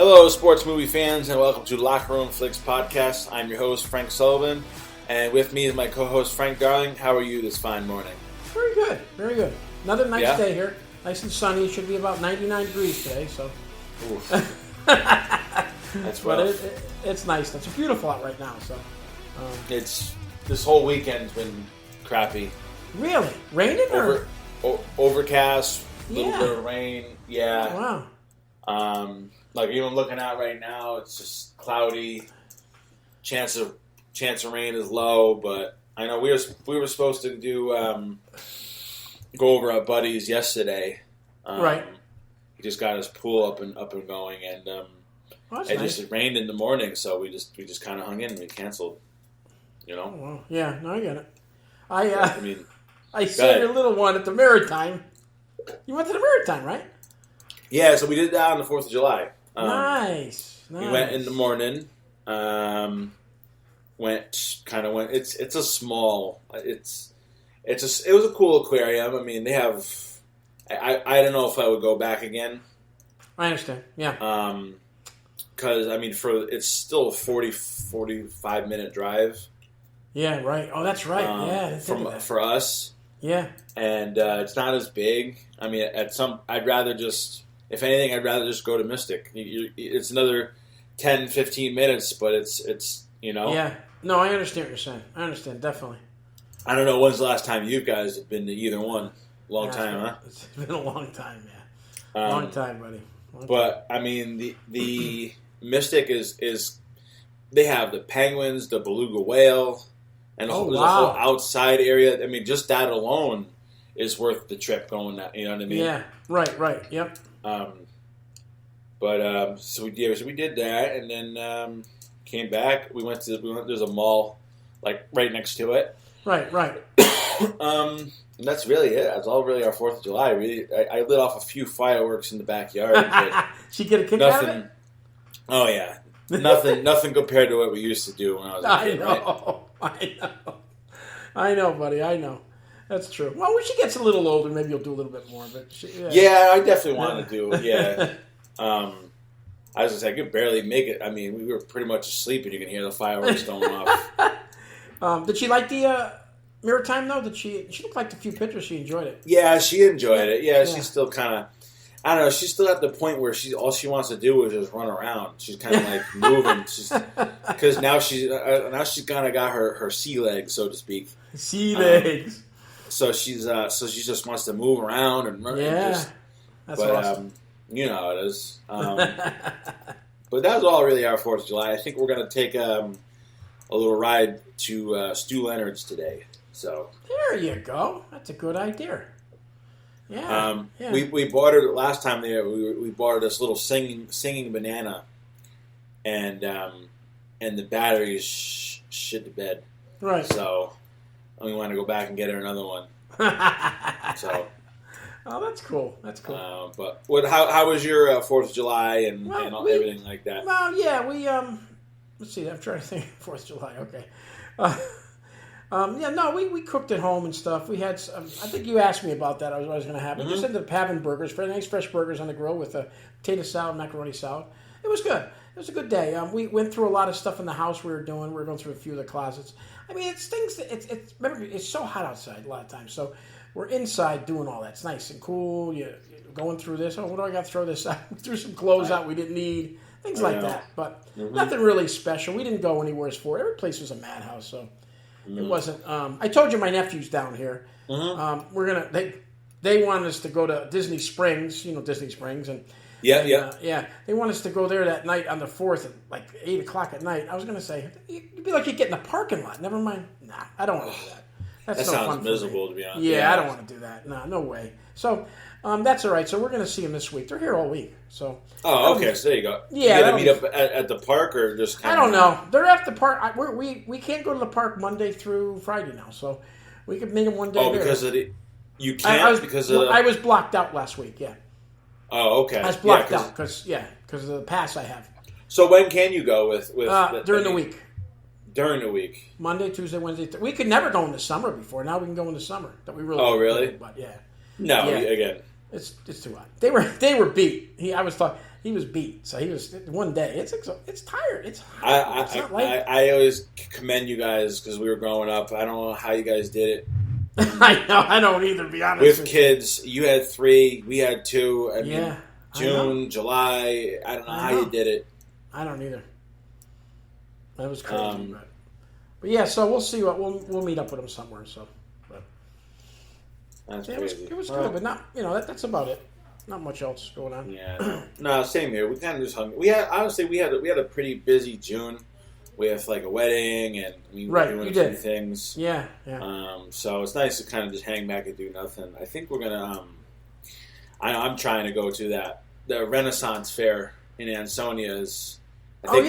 Hello, sports movie fans, and welcome to Locker Room Flicks Podcast. I'm your host, Frank Sullivan, and with me is my co-host, Frank Darling. How are you this fine morning? Very good, very good. Another nice day here. Nice and sunny. It should be about 99 degrees today, so. That's rough. But it's nice. It's beautiful out right now, so. This whole weekend's been crappy. Really? Raining or? Overcast, a little bit of rain. Yeah. Wow. Like even looking out right now, it's just cloudy. Chance of rain is low, but I know we were supposed to do go over our buddies yesterday. Right. He just got his pool up and going, and it rained in the morning, so we just kind of hung in and we canceled. You know. Oh, well, yeah. No, I get it. I saw your little one at the Maritime. You went to the Maritime, right? Yeah, so we did that on the 4th of July. Nice. We went in the morning. It's a small. It was a cool aquarium. I mean, they have. I don't know if I would go back again. I understand. Yeah. Because it's still a 45 minute drive. Yeah. Right. Oh, that's right. For us. Yeah. And it's not as big. I mean, I'd rather just. If anything, I'd rather just go to Mystic. It's another 10, 15 minutes, but it's you know. Yeah. No, I understand what you're saying. I understand, definitely. I don't know, when's the last time you guys have been to either one? Long time, huh? It's been a long time, yeah. Long time, buddy. But, I mean, the Mystic is they have the penguins, the beluga whale, and there's a whole outside area. I mean, just that alone is worth the trip going, you know what I mean? Yeah, right, yep. So we did that, and then came back. There's a mall like right next to it. Right. And that's really it. That's all really our 4th of July. I lit off a few fireworks in the backyard. But Did you get a kick out of it? Oh yeah, nothing compared to what we used to do when I was a kid. I know, buddy. I know. That's true. Well, when she gets a little older, maybe you'll do a little bit more. But I definitely want to do it. Yeah. I was gonna say I could barely make it. I mean, we were pretty much asleep, and you can hear the fireworks going off. Did she like the Maritime though? She looked like the few pictures she enjoyed it. Yeah, she enjoyed it. Yeah, she's still kind of. I don't know. She's still at the point where all she wants to do is just run around. She's kind of like moving. Because now she's kind of got her sea legs, so to speak. Sea legs. So she just wants to move around and run. Yeah, that's awesome. You know how it is. But that was all really our 4th of July. I think we're going to take a little ride to Stu Leonard's today. So there you go. That's a good idea. Yeah. We bought her last time there. We bought her this little singing banana, and the batteries shit to bed. Right. So we want to go back and get her another one. So. Oh, that's cool. But how was your 4th of July and everything like that? Well, yeah, we let's see. I'm trying to think. 4th of July. Okay. We cooked at home and stuff. We had. I think you asked me about that. I was always going to have it. We just ended up having burgers, nice fresh burgers on the grill with a potato salad, macaroni salad. It was good. It was a good day. We went through a lot of stuff in the house we were doing. We were going through a few of the closets. I mean, it's things. Remember, it's so hot outside a lot of times. So we're inside doing all that. It's nice and cool. You're going through this. Oh, what do I got to throw this out? We threw some clothes out we didn't need. Things like that. But nothing really special. We didn't go anywhere for it. Every place was a madhouse, so it wasn't. I told you my nephew's down here. We're gonna. They wanted us to go to Disney Springs. You know Disney Springs and. Yeah. They want us to go there that night on the 4th at like 8 o'clock at night. I was going to say, you'd be like you get in a parking lot. Never mind. Nah, I don't want to do that. That's that no sounds fun miserable, to be honest. Yeah, I don't want to do that. No way. So that's all right. So we're going to see them this week. They're here all week. So. Oh, okay. So there you go. Yeah. You going to meet up at the park or just kind of? I don't know. They're at the park. We can't go to the park Monday through Friday now. So we could meet them one day. Oh, because of the. You can't I was blocked out last week, yeah. Oh, okay. I was blocked out because of the pass I have. So when can you go with during the week? During the week. Monday, Tuesday, Wednesday. We could never go in the summer before. Now we can go in the summer. That we really. Oh, really? But yeah. No, again. It's too hot. They were beat. I was talking. He was beat, so he was one day. It's tired. It's hot. I always commend you guys because we were growing up. I don't know how you guys did it. I know. I don't either. To be honest with kids, you had 3, we had 2. I mean, June, July. I don't know how you did it. I don't either. That was crazy. But yeah, so we'll see what we'll meet up with him somewhere. So, but that's crazy. It was good, but not that's about it. Not much else going on. Yeah, no, same here. We kind of just hung. We had a pretty busy June with like a wedding and we were doing a few things. Yeah. So it's nice to kind of just hang back and do nothing. I think we're gonna. I'm trying to go to the Renaissance Fair in Ansonia's. I think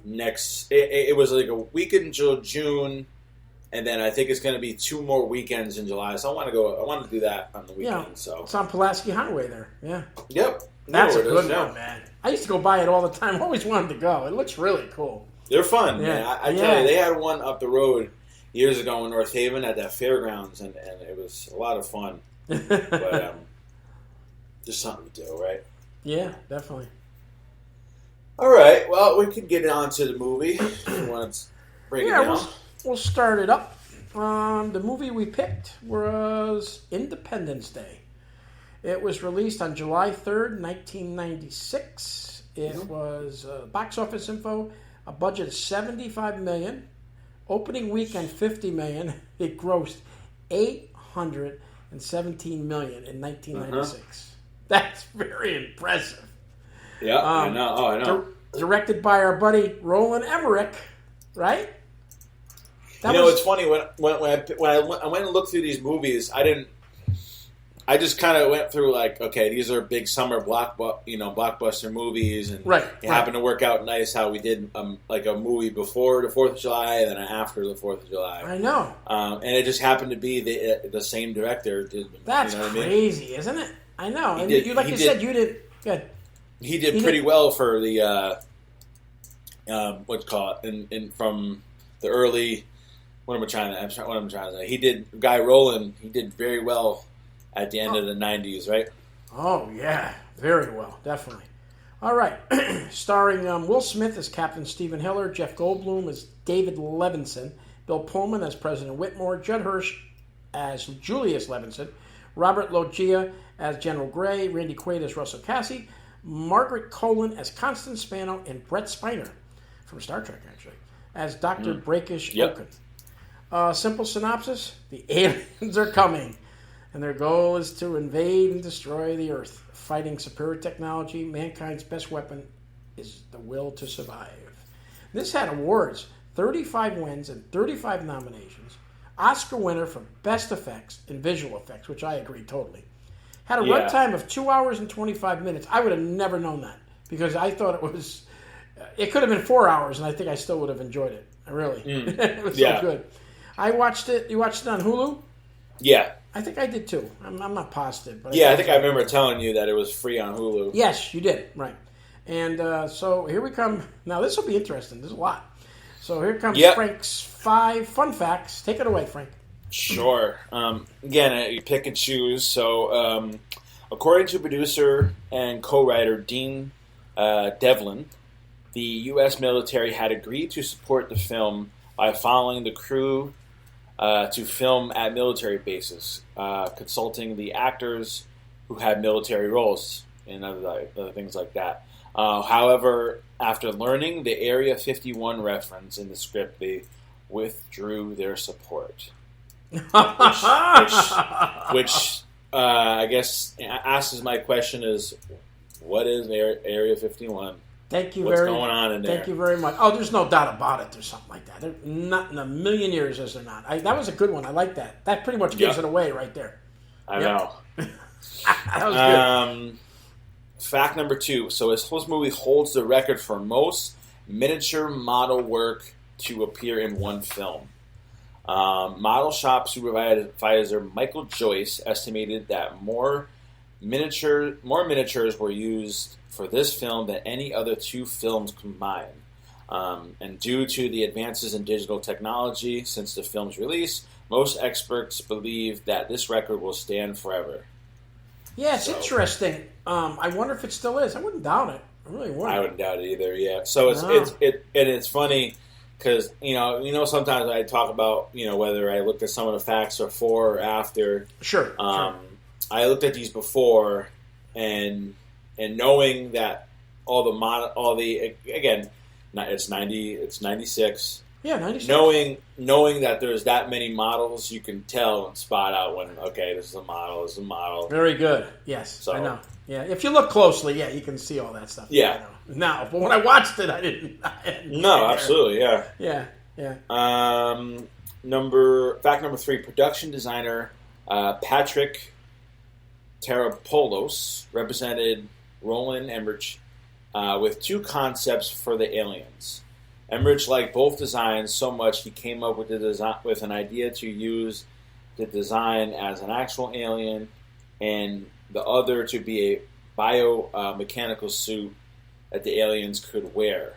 next. It was like a weekend until June. And then I think it's going to be 2 more weekends in July. So I want to go. I want to do that on the weekend. Yeah, so it's on Pulaski Highway there. Yeah. Yep. That's a good one, man. I used to go by it all the time. I always wanted to go. It looks really cool. They're fun. Yeah. Man. I tell you, they had one up the road years ago in North Haven at that fairgrounds, and it was a lot of fun. But just something to do, right? Yeah, definitely. All right. Well, we could get on to the movie if you want to break it down. We'll start it up. The movie we picked was Independence Day. It was released on July 3rd, 1996. It was box office info, a budget of $75 million. Opening weekend, $50 million. It grossed $817 million in 1996. That's very impressive. Yeah, I know. Directed by our buddy Roland Emmerich, right? It's funny when I went and looked through these movies, I just kind of went through like, okay, these are big summer blockbuster movies, and it happened to work out nice how we did like a movie before the 4th of July and then after the 4th of July. I know, and it just happened to be the same director. That's crazy, isn't it? I know, and you said you did good. He did pretty well for the what's called from the early. What am I trying to say? He did Guy Roland. He did very well at the end of the 90s, right? Oh yeah, very well, definitely. All right, starring Will Smith as Captain Stephen Hiller, Jeff Goldblum as David Levinson, Bill Pullman as President Whitmore, Judd Hirsch as Julius Levinson, Robert Loggia as General Gray, Randy Quaid as Russell Casey, Margaret Colin as Constance Spano, and Brett Spiner from Star Trek, actually, as Dr. Brakish Oaken. Simple synopsis: the aliens are coming, and their goal is to invade and destroy the Earth. Fighting superior technology, mankind's best weapon is the will to survive. This had awards, 35 wins and 35 nominations. Oscar winner for Best Effects and Visual Effects, which I agree totally. Had a runtime of 2 hours and 25 minutes. I would have never known that because I thought it could have been 4 hours, and I think I still would have enjoyed it. Really. It was so good. I watched it. You watched it on Hulu? Yeah. I think I did too. I'm not positive. But I think I remember telling you that it was free on Hulu. Yes, you did. Right. And so here we come. Now, this will be interesting. There's a lot. So here comes Frank's 5 fun facts. Take it away, Frank. Sure. Again, you pick and choose. So according to producer and co-writer Dean Devlin, the U.S. military had agreed to support the film by following the crew to film at military bases, consulting the actors who had military roles and other things like that. However, after learning the Area 51 reference in the script, they withdrew their support. which I guess asks my question is, what is Area 51? Thank you. What's going on in there? Thank you very much. Oh, there's no doubt about it. There's something like that. They're not in a million years is there not. That was a good one. I like that. That pretty much gives it away right there. I know. That was good. Fact number 2. So this movie holds the record for most miniature model work to appear in one film. Model shop supervisor Michael Joyce estimated that more miniatures were used for this film than any other 2 films combined. And due to the advances in digital technology since the film's release, most experts believe that this record will stand forever. Yeah, it's interesting. I wonder if it still is. I wouldn't doubt it. I really wouldn't. I wouldn't doubt it either. Yeah. So it's funny because sometimes I talk about whether I looked at some of the facts before or after. Sure. I looked at these before, and knowing that it's 96. Yeah, 96. Knowing that there's that many models, you can tell and spot out when this is a model, this is a model. Very good. Yes, so, I know. Yeah, if you look closely, you can see all that stuff. Yeah. No, but when I watched it, I didn't no, absolutely, yeah. Yeah, yeah. Fact number 3: production designer Patrick Terapoulos represented Roland Emmerich with 2 concepts for the aliens. Emmerich liked both designs so much he came up with an idea to use the design as an actual alien, and the other to be a biomechanical suit that the aliens could wear.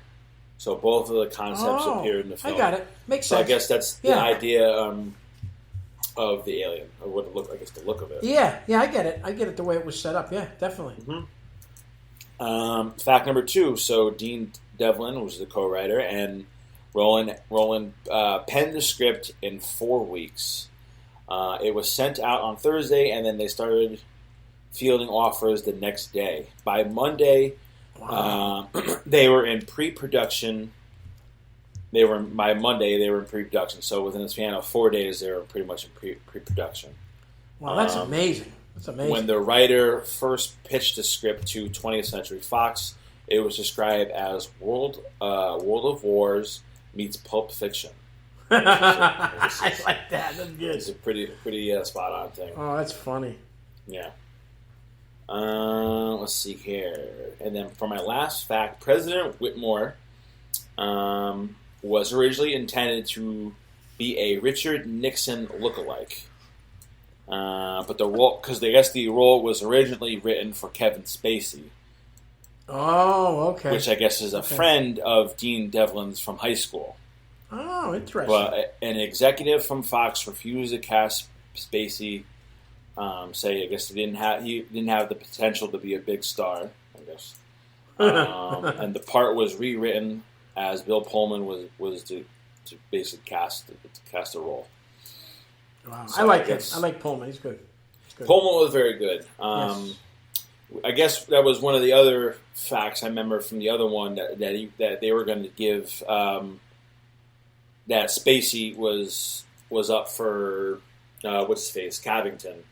So both of the concepts appeared in the film. I got it. Makes sense. So I guess that's the idea of the alien, or what it looked. I guess the look of it. Yeah, I get it. I get it the way it was set up. Yeah, definitely. Mm-hmm. Fact number 2. So Dean Devlin was the co-writer, and Roland penned the script in 4 weeks. It was sent out on Thursday, and then they started fielding offers the next day. By Monday, they were in pre-production. By Monday, they were in pre-production. So within a span of 4 days, they were pretty much in pre-production. Wow, that's amazing. That's amazing. When the writer first pitched the script to 20th Century Fox, it was described as World of Wars meets Pulp Fiction. I like that. That's good. It's a pretty spot on thing. Oh, that's funny. Yeah. Let's see here. And then for my last fact, President Whitmore was originally intended to be a Richard Nixon lookalike. But the role, because I guess the role was originally written for Kevin Spacey. Oh, okay. Which I guess is a friend of Dean Devlin's from high school. Oh, interesting. But an executive from Fox refused to cast Spacey. Say, I guess he didn't have the potential to be a big star. I guess, and the part was rewritten as Bill Pullman was to basically cast the role. Wow, so I like him. I like Pullman. He's good. Pullman was very good. Yes. I guess that was one of the other facts I remember from the other one that they were going to give that Spacey was up for what's his face, Covington.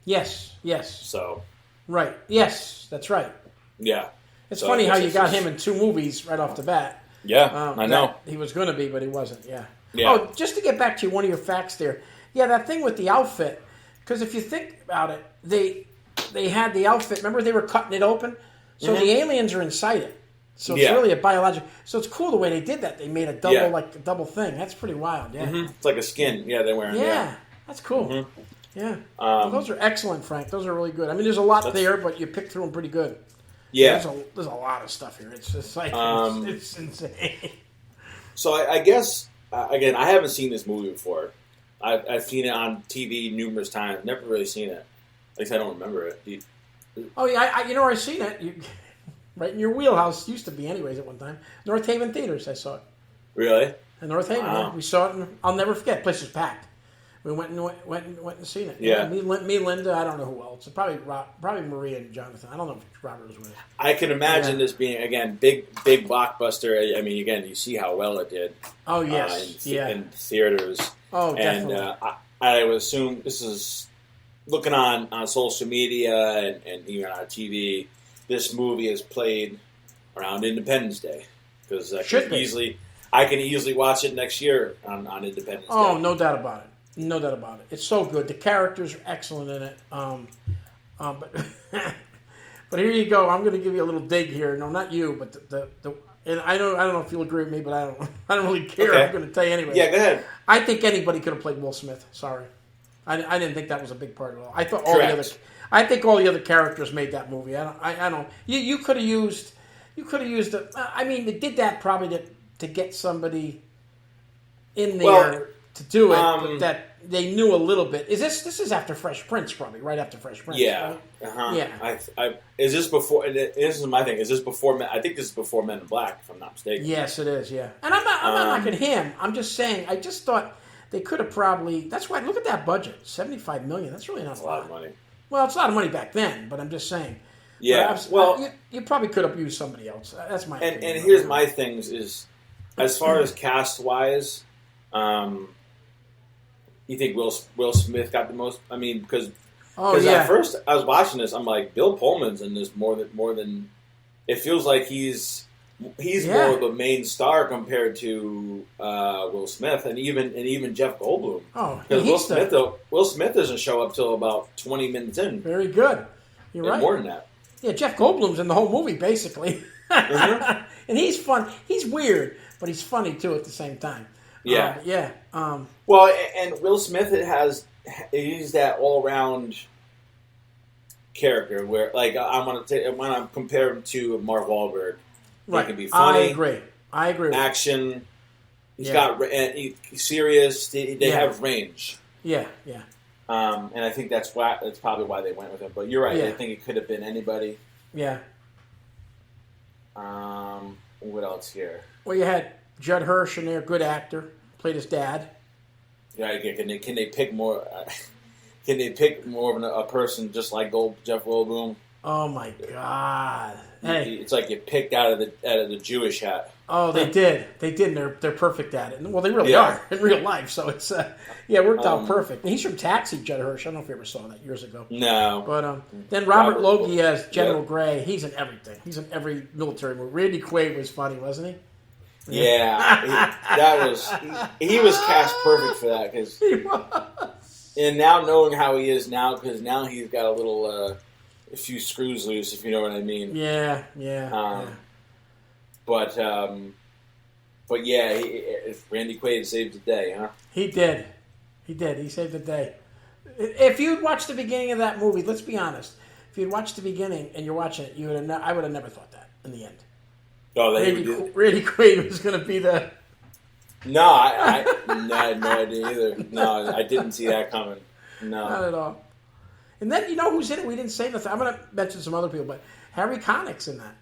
Yes. So. Right. Yes, that's right. Yeah. It's funny how you got him in 2 movies right off the bat. Yeah, I know. He was going to be, but he wasn't. Yeah. Yeah. Oh, just to get back to one of your facts there. Yeah, that thing with the outfit. Because if you think about it, they had the outfit. Remember, they were cutting it open, so the aliens are inside it. So it's really a biological. So it's cool the way they did that. They made a double thing. That's pretty wild. Yeah. Mm-hmm. It's like a skin. Yeah, they're wearing. Yeah, that's cool. Mm-hmm. Yeah. Well, those are excellent, Frank. Those are really good. I mean, there's a lot there, but you picked through them pretty good. Yeah. There's a lot of stuff here. It's just like it's insane. So I guess again, I haven't seen this movie before. I've seen it on TV numerous times. Never really seen it. At least I don't remember it. Oh yeah, I've seen it. Right in your wheelhouse used to be, anyways. At one time, North Haven Theaters. I saw it. Really? In North Haven, yeah. We saw it, and I'll never forget. The place was packed. We went and seen it. Yeah. Me, Linda. I don't know who else. Probably Maria and Jonathan. I don't know if Robert was with us. I can imagine this being again big blockbuster. I mean, again, you see how well it did. Oh yes, in theaters. Oh, definitely. And I would assume this is looking on social media and even on TV. This movie is played around Independence Day because I can easily watch it next year on Independence Day. Oh, no doubt about it. No doubt about it. It's so good. The characters are excellent in it. But but here you go. I'm going to give you a little dig here. No, not you, but the and I don't know if you'll agree with me, but I don't really care. Okay. I'm going to tell you anyway. Yeah, go ahead. I think anybody could have played Will Smith. Sorry, I didn't think that was a big part at all. I thought I think all the other characters made that movie. I don't. You could have used. I mean, they did that probably to get somebody in there to do it. But they knew a little bit. This is after Fresh Prince, probably right after Fresh Prince? Yeah, right? Yeah. Is this before? This is my thing. Is this before? I think this is before Men in Black, if I'm not mistaken. Yes, it is. Yeah, and I'm not knocking him. I'm just saying. I just thought they could have probably. That's why. Look at that budget, $75 million. That's really not a lot of money. Well, it's a lot of money back then, but I'm just saying. Yeah. You probably could have used somebody else. That's my opinion. And here's my things is, as far as cast wise, you think Will Smith got the most? I mean, because at first I was watching this, I'm like, Bill Pullman's in this more than. It feels like he's more of a main star compared to Will Smith and even Jeff Goldblum. Oh, because Will Smith doesn't show up till about 20 minutes in. Very good. You're right. More than that. Yeah, Jeff Goldblum's in the whole movie basically, and he's fun. He's weird, but he's funny too at the same time. Yeah, well, and Will Smith he's that all around character where, like, I want to compare him to Mark Wahlberg. Right. He can be funny. I agree. Action. He's serious. They have range. Yeah. And I think that's probably why they went with him. But you're right. I think it could have been anybody. Yeah. What else here? Well, you had Judd Hirsch in there, good actor, played his dad. Yeah, can they pick more? Can they pick more of a person just like Jeff Goldblum? Oh my God! Hey, it's like you picked out of the Jewish hat. Oh, they did. They did. And they're perfect at it. Well, they really are in real life. So it's it worked out perfect. And he's from Taxi, Judd Hirsch. I don't know if you ever saw that years ago. No. But then Robert Logie as General Gray. He's in everything. He's in every military movie. Randy Quaid was funny, wasn't he? Yeah, he was cast perfect for that because he was. And now knowing how he is now, because now he's got a few screws loose, if you know what I mean. Yeah. But yeah, Randy Quaid saved the day, huh? He did. He saved the day. If you'd watched the beginning of that movie, let's be honest. If you'd watched the beginning and you're watching it, I would have never thought that in the end. Oh, Randy Quaid was going to be the. No, I had no idea either. No, I didn't see that coming. No, not at all. And then you know who's in it? We didn't say nothing. I'm going to mention some other people, but Harry Connick's in that.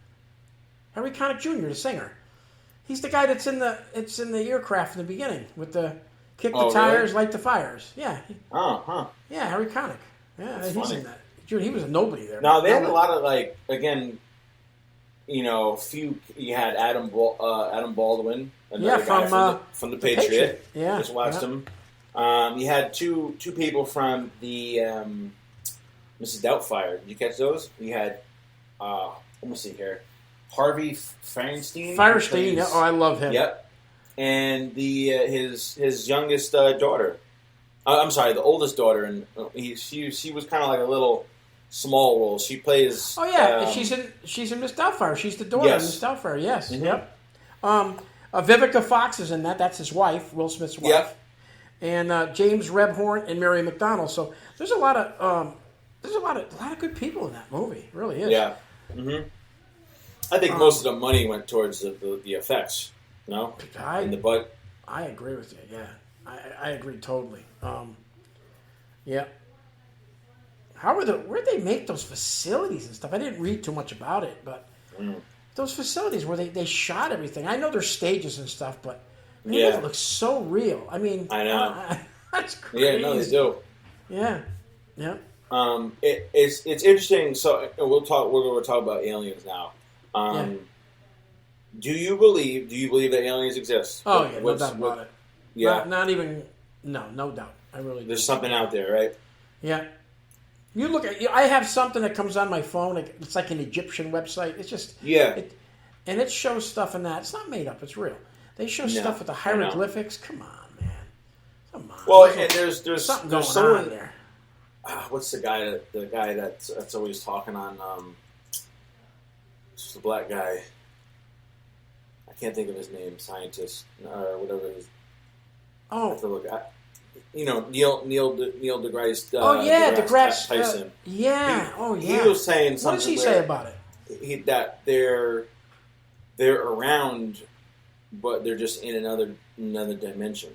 Harry Connick Jr., the singer. He's the guy that's in the aircraft in the beginning with the kick the tires, light the fires. Yeah. Yeah, Harry Connick. Yeah, he's funny. In that. Dude, he was a nobody there. Now they had a lot of you had Adam Baldwin, another guy from the Patriot. Yeah, just watched him. You had two people from the Mrs. Doubtfire. Did you catch those? You had let me see here, Harvey Fierstein. Yeah. Oh, I love him. Yep. And his youngest daughter. I'm sorry, the oldest daughter, and she was kind of like a little small role. She plays. Oh yeah, she's in Miss Doubtfire. She's the daughter of Miss Doubtfire. Yes. Mm-hmm. Yep. Vivica Fox is in that. That's his wife, Will Smith's wife. Yep. And James Rebhorn and Mary McDonnell. So there's a lot of good people in that movie. It really is. Yeah. Mm-hmm. I think most of the money went towards the effects. No. In the butt. I agree with you. Yeah, I agree totally. Yeah. Where'd they make those facilities and stuff? I didn't read too much about it, but those facilities where they shot everything. I know there's stages and stuff, but it looks so real. I mean, I know. That's crazy. Yeah, no, they do. Yeah. It's interesting. So we're going to talk about aliens now. Do you believe that aliens exist? Oh yeah, no doubt about it. Yeah, not even no doubt. I really. There's something out there, right? Yeah. You look at. I have something that comes on my phone. It's like an Egyptian website. It's just and it shows stuff in that. It's not made up. It's real. They show stuff with the hieroglyphics. Come on, man. Come on. Well, and there's something going on there. What's the guy that's always talking on? It's the black guy. I can't think of his name. Scientist or whatever it is. Oh. I have to look at. Neil deGrasse. deGrasse Tyson. He was saying something. What does he say about it? That they're around, but they're just in another dimension.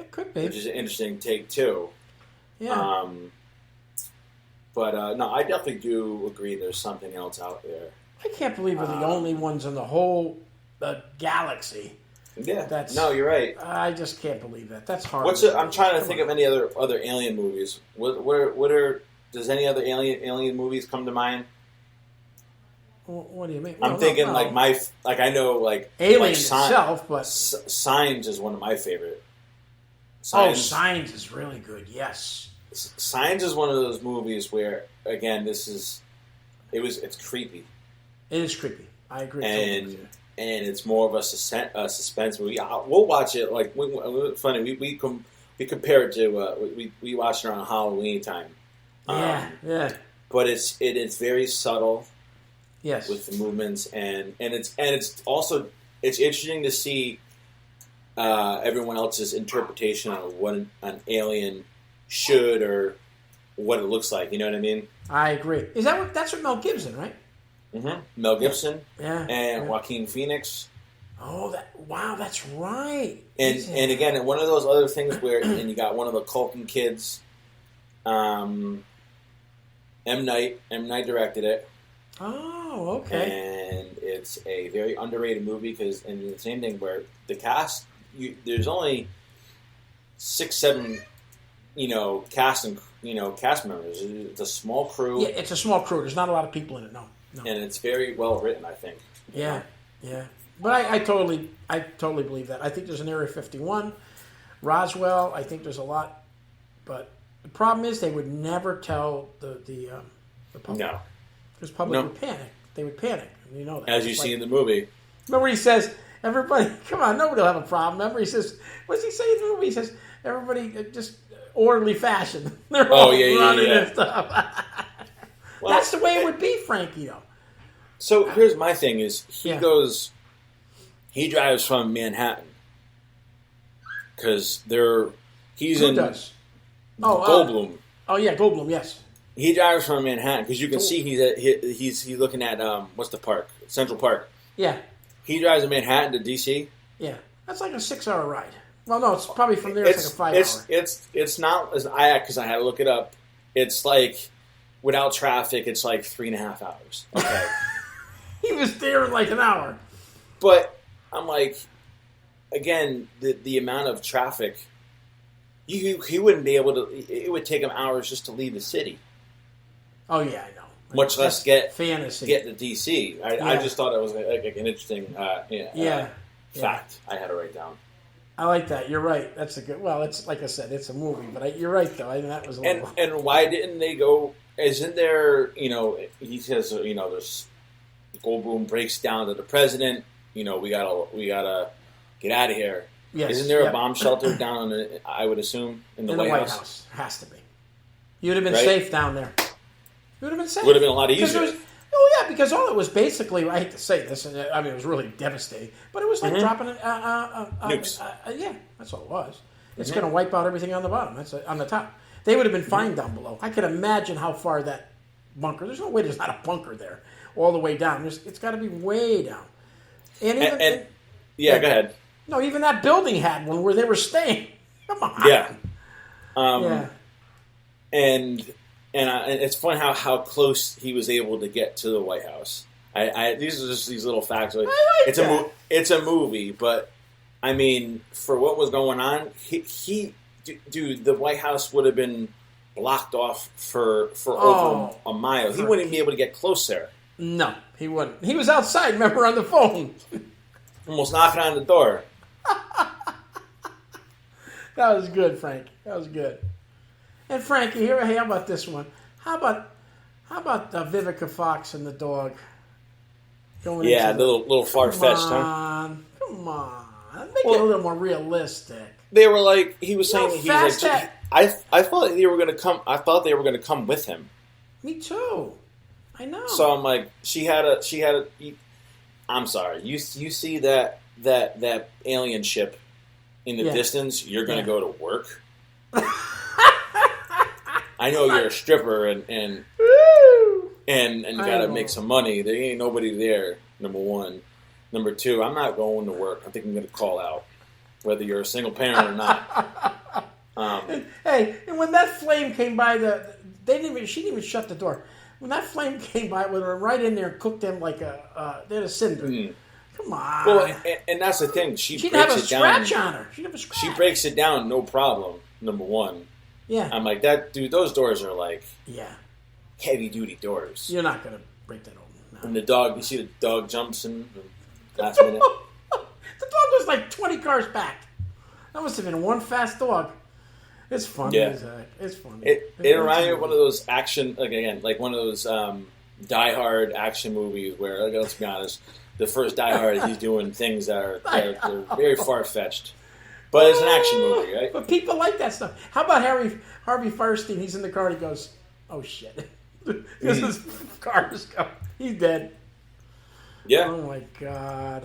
It could be. Which is an interesting take too. Yeah. But no, I definitely do agree. There's something else out there. I can't believe we're the only ones in the whole galaxy. Yeah. No, you're right. I just can't believe that. That's hard. I'm trying to think of any other alien movies. What are? Does any other alien movies come to mind? What do you mean? I'm thinking I know Alien itself, but Signs is one of my favorite. Signs is really good. Yes. Signs is one of those movies where, again, it's creepy. It is creepy. I agree. And it's more of a suspense movie. We'll watch it funny. We compare it to we watched it around Halloween time. Yeah. But it's very subtle. Yes. With the movements and it's also interesting to see everyone else's interpretation of what an alien should or what it looks like. You know what I mean? I agree. That's what Mel Gibson, right? Mm-hmm. Mel Gibson. Yeah. And Joaquin Phoenix. Oh, that's right. And again, one of those other things where and you got one of the Culkin kids. M. Night directed it. Oh, okay. And it's a very underrated movie because, and the same thing where the cast, there's only 6-7, cast members. It's a small crew. Yeah, it's a small crew. There's not a lot of people in it. No. And it's very well written, I think. Yeah. But I totally believe that. I think there's an Area 51, Roswell. I think there's a lot, but the problem is they would never tell the public. No. Because public would panic. They would panic. You know that. As you see in the movie. Remember he says, everybody, come on, nobody will have a problem. Remember he says, what does he say in the movie? He says, everybody just orderly fashion. They're all running and stuff. Well, that's the way it would be, Frankie, though. So here's my thing is, he drives from Manhattan. Because he's in Goldblum. Goldblum, yes. He drives from Manhattan because you can see he's looking at what's the park? Central Park. Yeah. He drives to Manhattan to DC. Yeah, that's like a 6-hour ride. Well, no, it's probably from there. It's like a 5-hour. It's not as because I had to look it up. It's like without traffic, it's like 3.5 hours. Okay. He was there in like an hour. But I'm like, again, the amount of traffic. He wouldn't be able to. It would take him hours just to leave the city. Oh yeah, I know. Much less get to DC. I just thought it was like an interesting fact. I had to write down. I like that. You're right. That's a good. Well, it's like I said, it's a movie, but you're right though. That was a little. And why didn't they go? Isn't there? He says there's Goldblum breaks down to the president. We gotta get out of here. Yes. Isn't there a bomb shelter down I would assume in the White House? Has to be. You'd have been safe down there. You would have been safe. Would have been a lot easier. Because all it was basically, I hate to say this, and I mean, it was really devastating, but it was like dropping nukes. Yeah, that's all it was. It's going to wipe out everything on the bottom. That's on the top. They would have been fine down below. I could imagine how far that bunker, there's no way there's not a bunker there all the way down. It's got to be way down. And go ahead. No, even that building had one where they were staying. Come on. Yeah. And it's funny how close he was able to get to the White House. These are just these little facts. It's a movie, but I mean, for what was going on, the White House would have been blocked off for over a mile. He wouldn't be able to get close there. No, he wouldn't. He was outside, remember, on the phone. Almost knocking on the door. That was good, Frank. That was good. And Frankie, hey, how about this one? How about Vivica Fox and the dog? The little far-fetched, huh? Come on. Make it a little more realistic. They were like, he was saying, I thought they were going to come. I thought they were going to come with him. Me too. I know. So I'm like, she had a. I'm sorry. You see that alien ship in the distance? You're going to go to work. I know you're a stripper and you got to make some money. There ain't nobody there. Number one. Number two, I'm not going to work. I think I'm going to call out. whether you're a single parent or not. Hey, and when that flame came by, she didn't even shut the door. When that flame came by, we were right in there and cooked them like they had a cinder. Come on. Well, and that's the thing. She didn't have a scratch on her. She didn't have a scratch. She breaks it down, no problem. Number one. Yeah. I'm like, dude, those doors are like heavy duty doors. You're not gonna break that open. No. And the dog, you see the dog jumps in the last minute. The dog was like 20 cars back. That must have been one fast dog. It's funny. Yeah. It's funny. It reminded me of one of those action, like one of those Die Hard action movies where, let's be honest, the first Die Hard, he's doing things that are they're very far-fetched. But it's an action movie, right? But people like that stuff. How about Harvey Firestein? He's in the car and he goes, "Oh shit!" Because his car is going. He's dead. Yeah. Oh my god.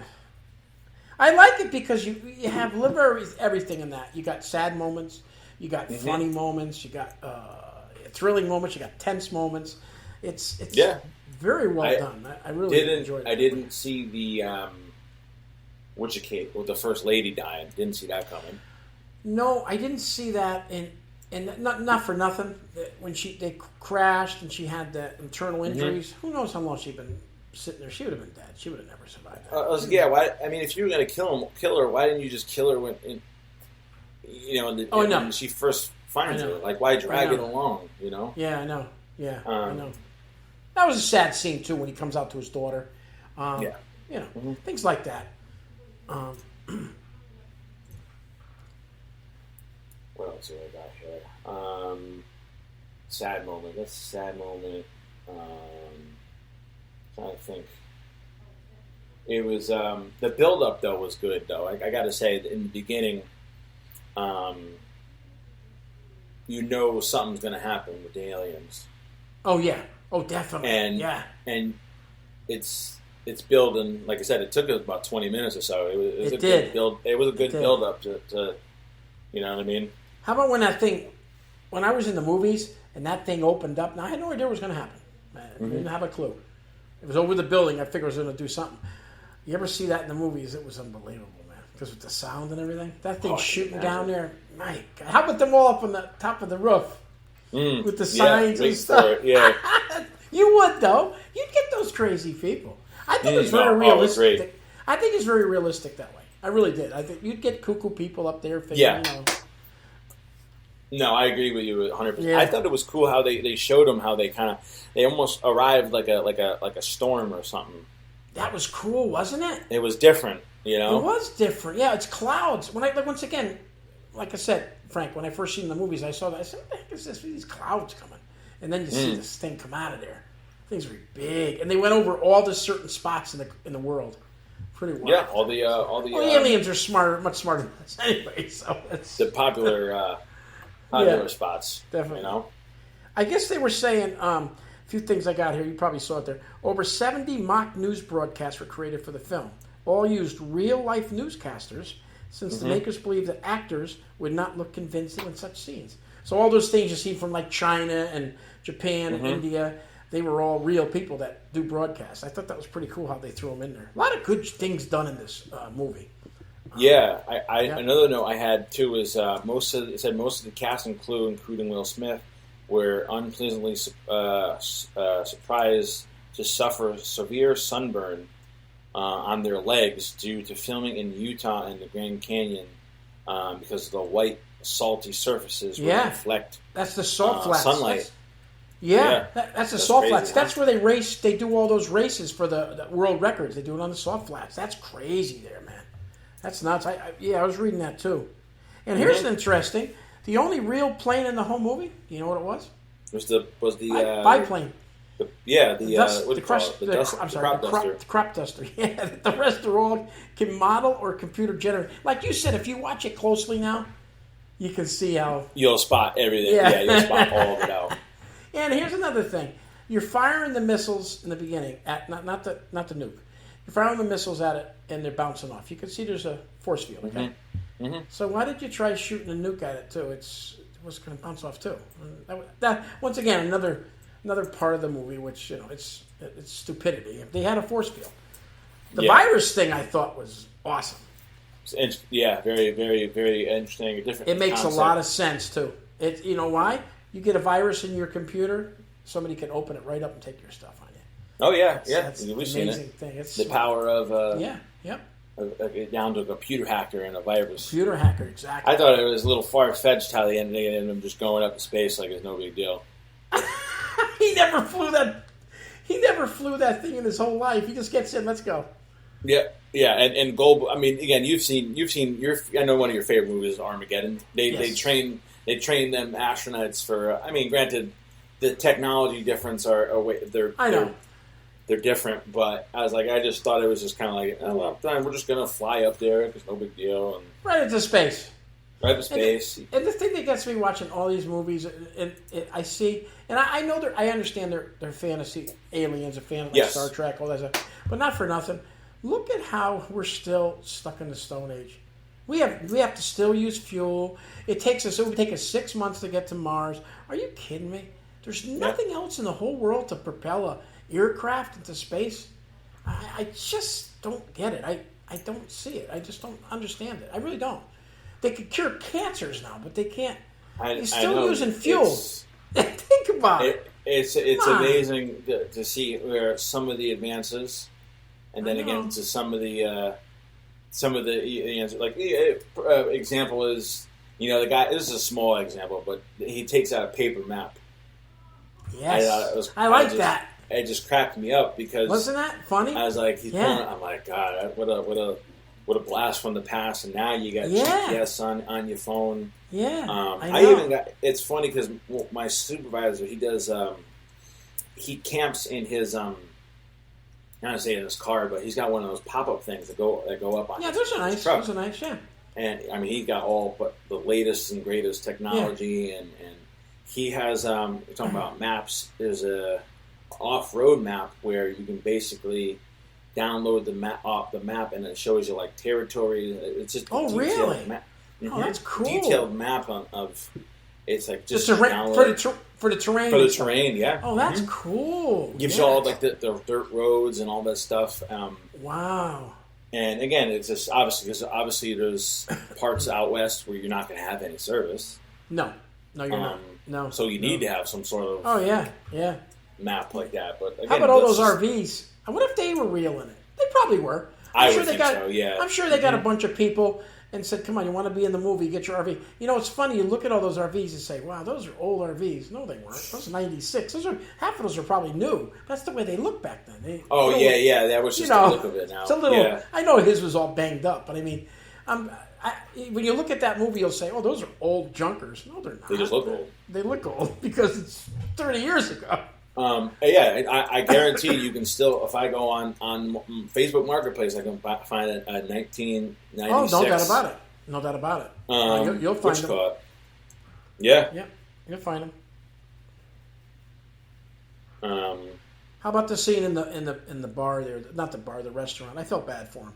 I like it because you have literally everything in that. You got sad moments, you got funny moments, you got thrilling moments, you got tense moments. It's very well done. I really enjoyed it. I didn't see the the first lady dying. Didn't see that coming. No, I didn't see that. And not for nothing. When they crashed and she had the internal injuries, who knows how long she'd been sitting there? She would have been dead. She would have never survived that. Why? I mean, if you were going to kill her, why didn't you just kill her when she first finds her? Like, why drag it along? You know? Yeah, I know. Yeah, I know. That was a sad scene too when he comes out to his daughter. Things like that. What else do I got here? Sad moment. That's a sad moment. Trying to think. It was the build-up though was good though. I got to say in the beginning, something's going to happen with the aliens. Oh yeah. Oh definitely. And it's building. Like I said, it took us about 20 minutes or so. It was a did. good build. It was a good build-up to you know what I mean. How about when I was in the movies and that thing opened up? Now I had no idea what was going to happen. I didn't have a clue. It was over the building. I figured it was going to do something. You ever see that in the movies? It was unbelievable, man. Because with the sound and everything. That thing shooting down there. My God. How about them all up on the top of the roof? With the signs and stuff. Yeah. You would, though. You'd get those crazy people. I think it's very realistic. I think it's very realistic that way. I really did. I think you'd get cuckoo people up there thinking, No, I agree with you 100%. Yeah. I thought it was cool how they showed them how they almost arrived like a storm or something. That was cool, wasn't it? It was different, you know. It was different. Yeah, it's clouds. Once again, like I said, Frank, when I first seen the movies, I saw that. I said, "What the heck is this? These clouds coming?" And then you see this thing come out of there. Things were big, and they went over all the certain spots in the world. Pretty wild. Yeah, all the aliens are much smarter than us anyway. So it's the popular spots. Definitely. You know. I guess they were saying a few things I got here. You probably saw it there. Over 70 mock news broadcasts were created for the film. All used real-life newscasters, since the makers believed that actors would not look convincing in such scenes. So all those things you see from like China and Japan and India, they were all real people that do broadcasts. I thought that was pretty cool how they threw them in there. A lot of good things done in this movie. Yeah, another note I had too is most of the cast and crew, including Will Smith, were unpleasantly surprised to suffer severe sunburn on their legs due to filming in Utah and the Grand Canyon because of the white, salty surfaces would reflect. That's the salt flats. Sunlight. That's the salt flats. Huh? That's where they race. They do all those races for the world records. They do it on the salt flats. That's crazy there, man. That's nuts. I was reading that too. And here's an interesting. The only real plane in the whole movie. You know what it was? Was the biplane. The crop duster. Yeah, the rest are all model or computer generated. Like you said, if you watch it closely now, you can see how you'll spot everything. Yeah, you'll spot all of it out. And here's another thing: you're firing the missiles in the beginning at not the nuke. You're firing the missiles at it, and they're bouncing off. You can see there's a force field. Okay. Mm-hmm. So why did you try shooting a nuke at it too? It was going to bounce off too. That once again another part of the movie, which it's stupidity. They had a force field. The virus thing I thought was awesome. Yeah, very, very, very interesting. Different. It makes concept. a lot of sense too. You know why? You get a virus in your computer, somebody can open it right up and take your stuff on you. Oh yeah, That's we've seen it. Thing. It's the power of yep. Down to a computer hacker and a virus. Computer hacker, exactly. I thought it was a little far-fetched how they ended up just going up in space like it's no big deal. He never flew that thing in his whole life. He just gets in. Let's go. Yeah, and Gold. I mean, again, you've seen your. I know one of your favorite movies is Armageddon. They train them astronauts for. I mean, granted, the technology difference they're different, but I just thought it was just kind of like, oh well, we're just gonna fly up there. It's no big deal, and right into space. Right into space. And the thing that gets me watching all these movies, I see, and I know I understand they're fantasy aliens, a fan of Star Trek, all that stuff, but not for nothing. Look at how we're still stuck in the Stone Age. We have to still use fuel. It would take us 6 months to get to Mars. Are you kidding me? There's nothing else in the whole world to propel a aircraft into space. I just don't get it. I don't see it. I just don't understand it. I really don't. They could cure cancers now, but they can't. They're still using fuel. Think about it. It's amazing to see where some of the advances, and then again to some of the like example is the guy. This is a small example, but he takes out a paper map. Yes, I like that. It just cracked me up because wasn't that funny? I was like, I'm like, God, what a blast from the past, and now you got GPS on your phone. Yeah, I even got. It's funny because my supervisor, he does. He camps in his not to say in his car, but he's got one of those pop-up things that go up on. Yeah, those are nice. Truck. Those are nice. Yeah. And I mean, he's got all but the latest and greatest technology, and he has. You're talking about maps. There's a off-road map where you can basically download the map, and it shows you like territory. It's just a detailed map. Oh, that's cool. Detailed map of it's like just for the terrain. For the terrain, yeah. Oh, that's cool. Gives you all like the dirt roads and all that stuff. Wow. And again, it's just obviously there's parts out west where you're not going to have any service. No, you're not. No. So you need to have some sort of map like that. But again, how about all those RVs? I wonder if they were real in it. They probably were. I'm sure yeah. I'm sure they got a bunch of people and said, "Come on, you want to be in the movie? Get your RV." It's funny. You look at all those RVs and say, "Wow, those are old RVs." No, they weren't. Those are '96. Half of those are probably new. That's the way they looked back then. That was just the look of it now. It's a little. Yeah. I know his was all banged up, but I mean, when you look at that movie, you'll say, "Oh, those are old junkers." No, they're not. They just look old. They look old because it's 30 years ago. I guarantee you can still, if I go on Facebook Marketplace, I can find a 1996. Oh, no doubt about it. No doubt about it. You'll find them. Yeah. Yeah, you'll find them. How about the scene in the bar there? Not the bar, the restaurant. I felt bad for him.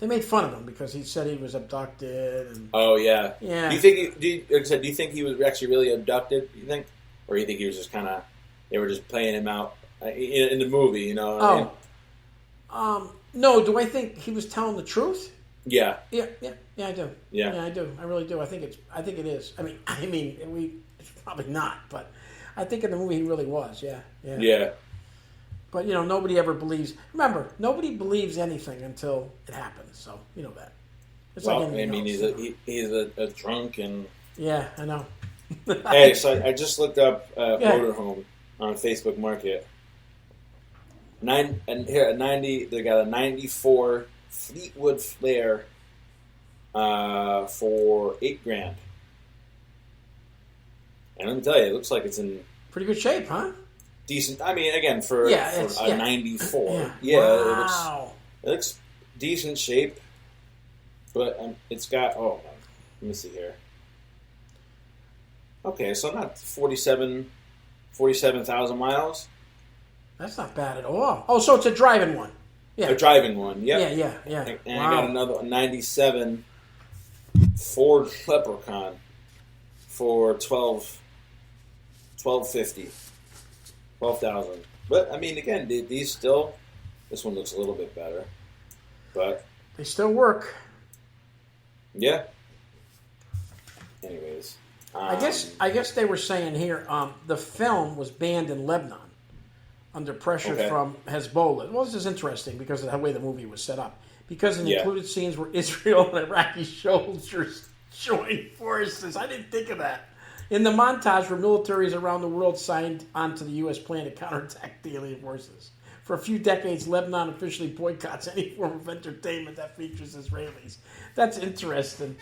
They made fun of him because he said he was abducted. And, oh yeah. Yeah. Do you think he was actually really abducted? You think, or you think he was just kind of? They were just playing him out in the movie, No, do I think he was telling the truth? Yeah. Yeah, I do. Yeah, I do. I really do. I think it is. I mean, it's probably not, but I think in the movie he really was. Yeah. But nobody ever believes. Remember, nobody believes anything until it happens. So you know that. It's like anything else. He's a drunk and. Yeah, I know. Hey, so I just looked up motorhome on Facebook Market. They got a '94 Fleetwood Flare for $8,000. And let me tell you, it looks like it's in pretty good shape, huh? Decent. I mean, again, for a '94, wow. It looks decent shape, but it's got. Oh, let me see here. Okay, so not 47,000 miles. That's not bad at all. Oh, so it's a driving one. Yeah. A driving one, yeah. Yeah. And I got another 97 Ford Leprechaun for $12,000. But, I mean, again, these still... This one looks a little bit better. But... They still work. Yeah. Anyways. I guess they were saying here the film was banned in Lebanon under pressure from Hezbollah. Well, this is interesting because of the way the movie was set up. Because it included scenes where Israel and Iraqi soldiers joined forces. I didn't think of that. In the montage where militaries around the world signed onto the U.S. plan to counterattack the alien forces. For a few decades, Lebanon officially boycotts any form of entertainment that features Israelis. That's interesting.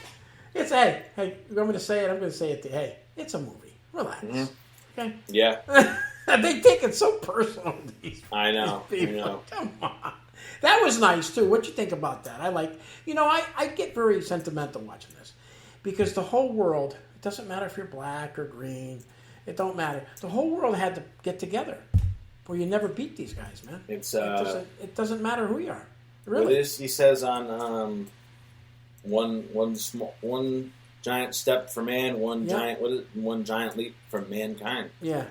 It's, hey, you want me to say it? I'm going to say it to you. Hey, it's a movie. Relax. Mm-hmm. Okay? Yeah. They take it so personal, these I know. people. I know. Come on. That was nice, too. What you think about that? I get very sentimental watching this. Because the whole world, it doesn't matter if you're black or green. It don't matter. The whole world had to get together. Or you never beat these guys, man. It doesn't matter who you are. Really. He says on one giant step for man, one giant leap for mankind. Yeah.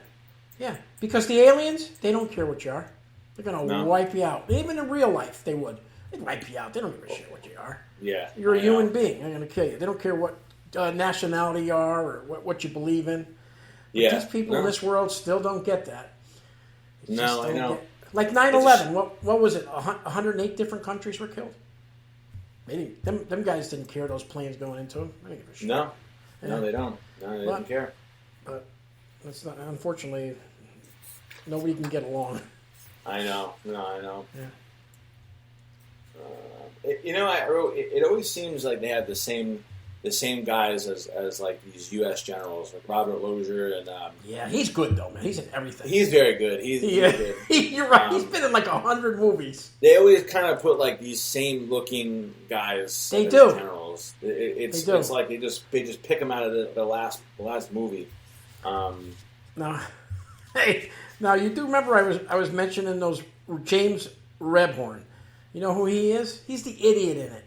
Yeah. Because the aliens, they don't care what you are. They're gonna wipe you out. Even in real life, they would. They'd wipe you out. They don't give a shit what you are. Yeah. You're a human being. They're gonna kill you. They don't care what nationality you are or what you believe in. But these people in this world still don't get that. No, I know. Like 9/11, what was it? 108 different countries were killed. Maybe them guys didn't care those planes going into them. I don't give a shit. No, they don't. No, they didn't care. But that's not. Unfortunately, nobody can get along. I know. No, I know. Yeah. It always seems like they have the same guys as like these U.S. generals, like Robert Lozier and. Yeah, he's good though, man. He's in everything. He's very good. He's good. You're right. He's been in like 100 movies. They always kind of put like these same looking guys. They do. Generals. It's like they just pick them out of the last movie. Now you do remember I was mentioning those James Rebhorn. You know who he is? He's the idiot in it.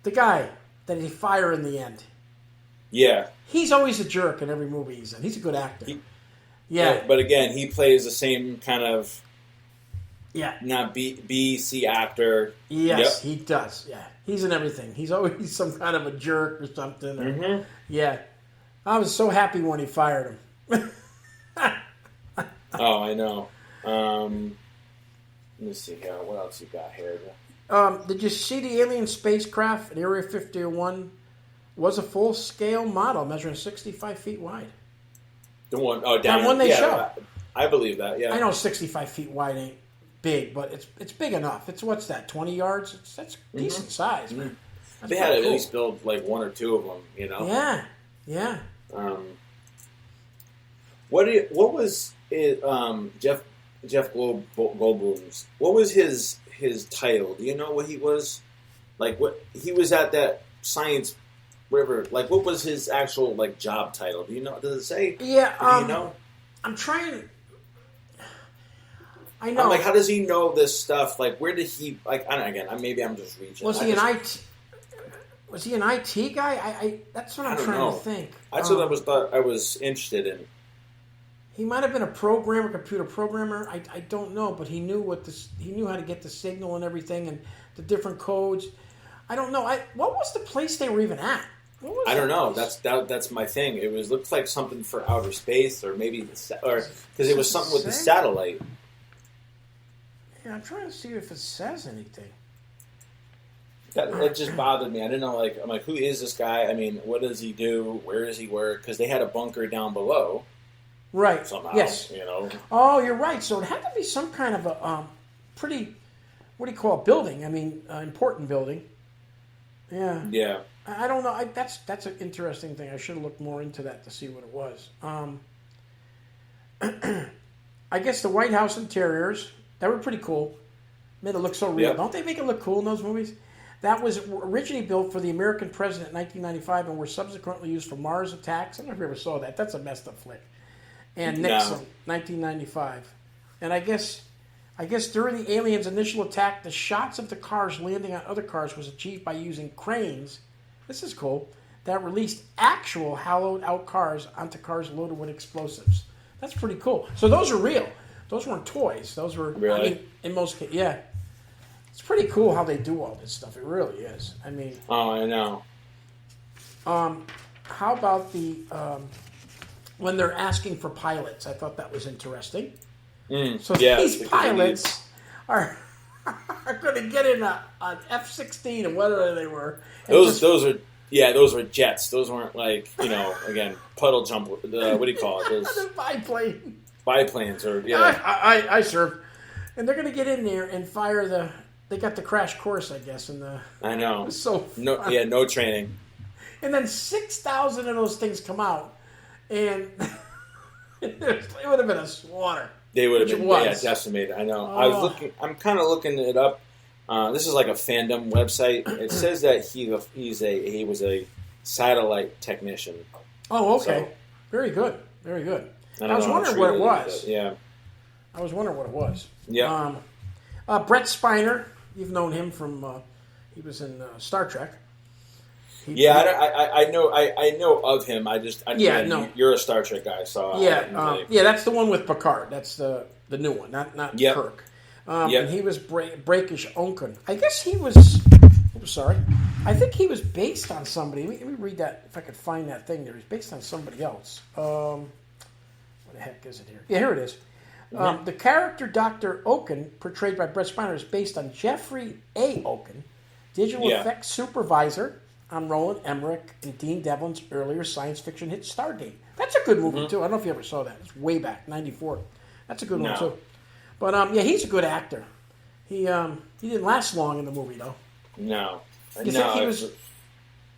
The guy that they fire in the end. Yeah. He's always a jerk in every movie he's in. He's a good actor. But again, he plays the same kind of not B, C actor. Yes, he does. Yeah. He's in everything. He's always some kind of a jerk or something. Or, yeah. I was so happy when he fired him. Oh, I know. Let me see here. What else you got here? Did you see the alien spacecraft at Area 51 was a full-scale model measuring 65 feet wide? The one, down that one they showed. I believe that, yeah. I know 65 feet wide ain't big, but it's big enough. It's, what's that, 20 yards? That's decent size, man. That's they had to at least build like one or two of them, you know? Yeah. What was it, Jeff Goldblum's, what was his title? Do you know what he was? Like, what he was at that science, whatever. Like, what was his actual like job title? Do you know? Does it say? Yeah. Do you know? I'm trying. I know. I'm like, how does he know this stuff? Like, where did he? Like, maybe I'm just reaching. Was he an IT? Was he an IT guy? That's what I'm trying to think. That's what I was interested in. He might have been a programmer, computer programmer. I don't know, but he knew he knew how to get the signal and everything, and the different codes. I don't know. What was the place they were even at? I don't know. That's my thing. It looked like something for outer space, or maybe because it was something with the satellite. Yeah, I'm trying to see if it says anything. That just bothered me. I didn't know. I'm like, who is this guy? I mean, what does he do? Where does he work? Because they had a bunker down below. Right. Somehow, yes. You know. Oh, you're right. So it had to be some kind of a pretty, what do you call it, building? I mean, important building. Yeah. Yeah. I don't know. That's an interesting thing. I should have looked more into that to see what it was. I guess the White House interiors, that were pretty cool. Made it look so real. Yep. Don't they make it look cool in those movies? That was originally built for the American president in 1995 and were subsequently used for Mars attacks. I don't know if you ever saw that. That's a messed up flick. And Nixon, 1995. And I guess during the aliens' initial attack, the shots of the cars landing on other cars was achieved by using cranes. This is cool. That released actual hollowed-out cars onto cars loaded with explosives. That's pretty cool. So those are real. Those weren't toys. Those were, really? I mean, in most cases, yeah. It's pretty cool how they do all this stuff. It really is. I mean... Oh, I know. How about the when they're asking for pilots? I thought that was interesting. So these pilots are going to get in an F-16 or whatever they were. Those were jets. Those weren't like, again, puddle jump. What do you call it? Those biplane. Biplanes or I served, and they're going to get in there and fire They got the crash course, I guess, in the. I know. So no training. And then 6,000 of those things come out, and it would have been a slaughter. They would have been decimated. I know. I'm kind of looking it up. This is like a fandom website. It says that he was a satellite technician. Oh, okay. So, very good. Very good. I was wondering what it was. Yeah. I was wondering what it was. Yeah. Brett Spiner, you've known him from. He was in Star Trek. I know of him. You're a Star Trek guy, so that's the one with Picard. That's the new one, not Kirk. And he was Breakish Onken. I guess he was. Sorry, I think he was based on somebody. Let me read that if I could find that thing there. He's based on somebody else. What the heck is it here? Yeah, here it is. The character Dr. Oken, portrayed by Brett Spiner, is based on Jeffrey A. Oken, digital effects supervisor on Roland Emmerich and Dean Devlin's earlier science fiction hit Stardate. That's a good movie, too. I don't know if you ever saw that. It's way back, 94. That's a good one, too. But, he's a good actor. He didn't last long in the movie, though. No. You think he was...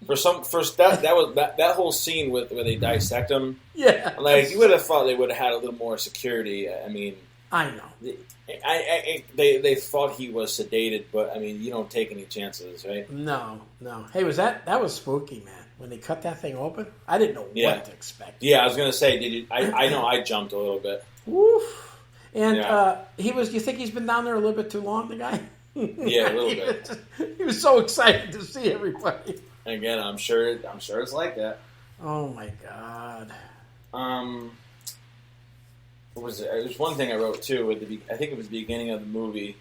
That whole scene where they dissect him. Yeah. Like, you would have thought they would have had a little more security. I mean... I know. They thought he was sedated, but I mean, you don't take any chances, right? No. Hey, that was spooky, man. When they cut that thing open, I didn't know what to expect. Yeah, I was gonna say, I know I jumped a little bit. Woof. And you think he's been down there a little bit too long, the guy? Yeah, a little bit. He was so excited to see everybody. Again, I'm sure it's like that. Oh my God. What was it? There's one thing I wrote too. I think it was the beginning of the movie.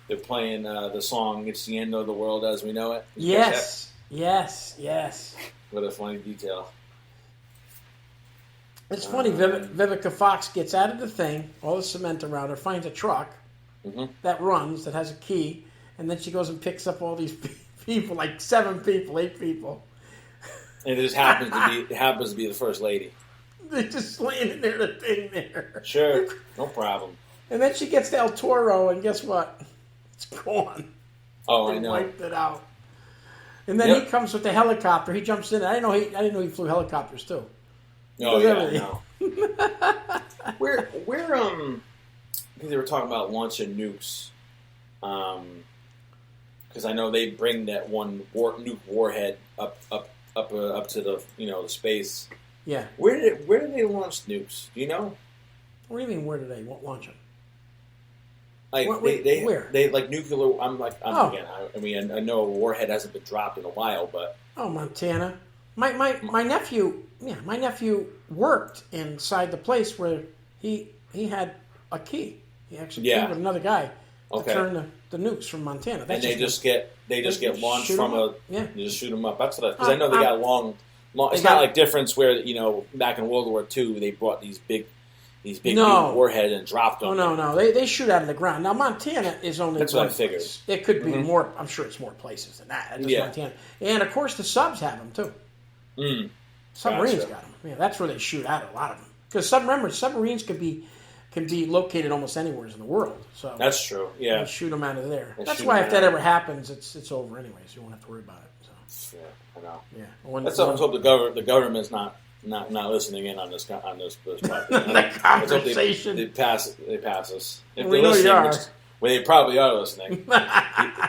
They're playing the song "It's the End of the World as We Know It." Yes. What a funny detail. It's funny. Vivica Fox gets out of the thing, all the cement around her, finds a truck that runs, that has a key, and then she goes and picks up all these people, like 7 people, 8 people. And it just happens to be the first lady. They're just laying in there, the thing there. Sure, no problem. And then she gets to El Toro, and guess what? It's gone. Oh, they I know. Wiped it out. And then he comes with the helicopter. He jumps in. I didn't know he flew helicopters too. Oh yeah, I know. Where they were talking about launching nukes. Because I know they bring that one nuke warhead up to the the space. Yeah. Where did they launch nukes? Do you know? What do you mean? Where did they launch them? Like where? They like nuclear. Again. I mean, I know a warhead hasn't been dropped in a while, but Montana. My nephew. Yeah, my nephew worked inside the place where he had a key. He actually came with another guy to turn the nukes from Montana. And they just get launched from a. Yeah. You just shoot them up. That's what because I know they got long. It's not like difference where back in World War II they brought these big warheads and dropped them. Oh no, they shoot out of the ground. Now Montana is only that's what I figured. Place. It could be more. I'm sure it's more places than that. Just Montana, and of course the subs have them too. Submarines got them. Yeah, that's where they shoot out a lot of them. Because submarines can be located almost anywhere in the world. So that's true. Yeah, they shoot them out of there. That's why if that ever happens, it's over anyways. You won't have to worry about it. So. Yeah, I know. Yeah. Let's hope the government's not listening in on this podcast. The conversation. They pass us. If we know you are. Well, they probably are listening.